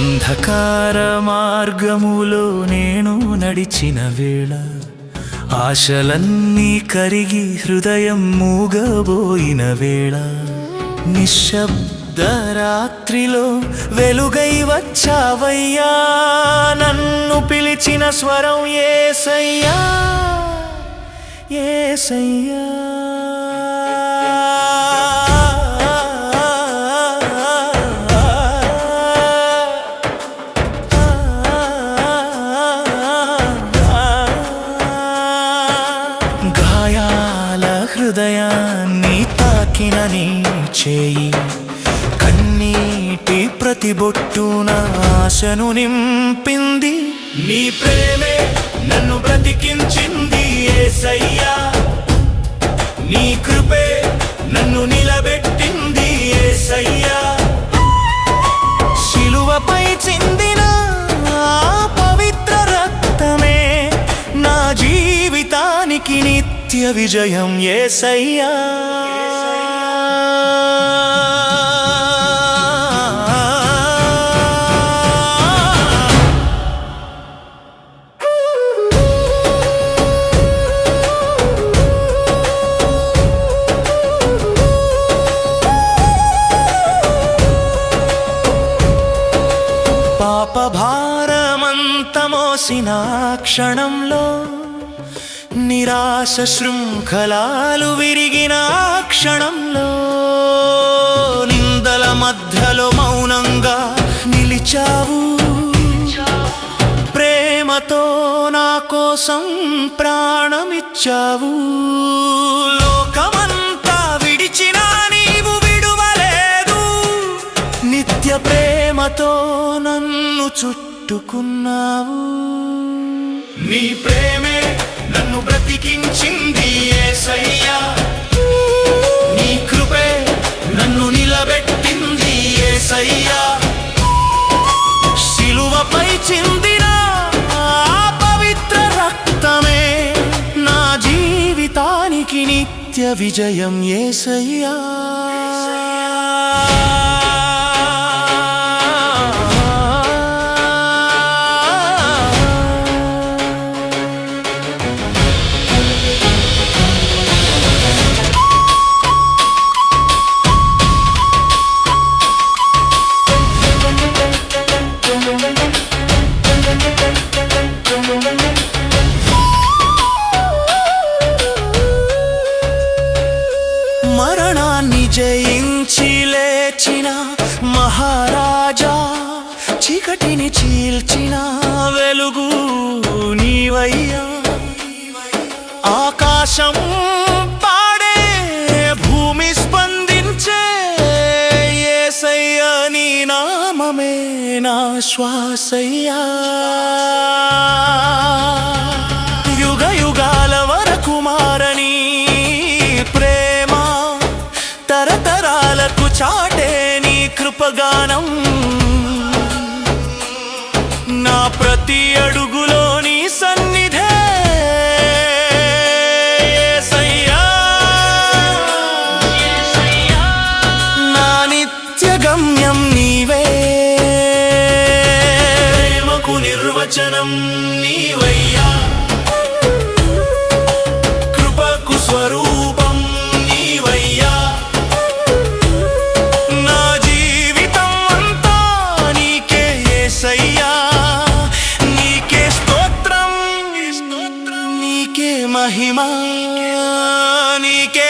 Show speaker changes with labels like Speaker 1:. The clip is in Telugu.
Speaker 1: అంధకార మార్గములో నేను నడిచిన వేళ ఆశలన్నీ కరిగి హృదయం మూగబోయిన వేళ నిశ్శబ్ద రాత్రిలో వెలుగై వచ్చావయ్యా నన్ను పిలిచిన స్వరం యేసయ్యా యేసయ్యా హృదయాన్ని తాకిన నీ చేయి కన్నీటి ప్రతిబొట్టున ఆశను నింపింది నీ ప్రేమే నన్ను బ్రతికించింది యేసయ్యా నీ కృపే నన్ను నిలబెట్టింది యేసయ్యా శిలువపై చిందిన పవిత్ర రక్తమే నా జీవితానికి నిత్య విజయం యేసయ్యా పాప భారమంత మోసిన క్షణంలో నిరాశ శృంఖలాలు విరిగిన క్షణంలో నిందల మధ్యలో మౌనంగా నిలిచావు ప్రేమతో నా కోసం ప్రాణమిచ్చావు లోకమంతా విడిచినా నీవు విడువలేదు నిత్య ప్రేమతో నన్ను చుట్టుకున్నావు నీ ప్రేమే నన్ను బ్రతికించింది యేసయ్యా నీ కృపే నన్ను నిలబెట్టింది యేసయ్యా శిలువపై చిందిన పవిత్ర రక్తమే నా జీవితానికి నిత్య విజయం యేసయ్యా మరణాన్ని జయించి లేచిన మహారాజా చీకటిని చీల్చిన వెలుగు నీవయ్యా ఆకాశం పాడే భూమి స్పందించే యేసయ్యా నీ నామమే నా శ్వాసయ్యా యుగ యుగాల వరకు మారని తరతరాలకు చాటే నీ కృపగానం నా ప్రతి అడుగులో నీ సన్నిధే యేసయ్యా నా నిత్య గమ్యం నీవే ప్రేమకు నిర్వచనం నీవయ్యా కృపకు స్వరూపం నీవయ్యా మహిమా నీకే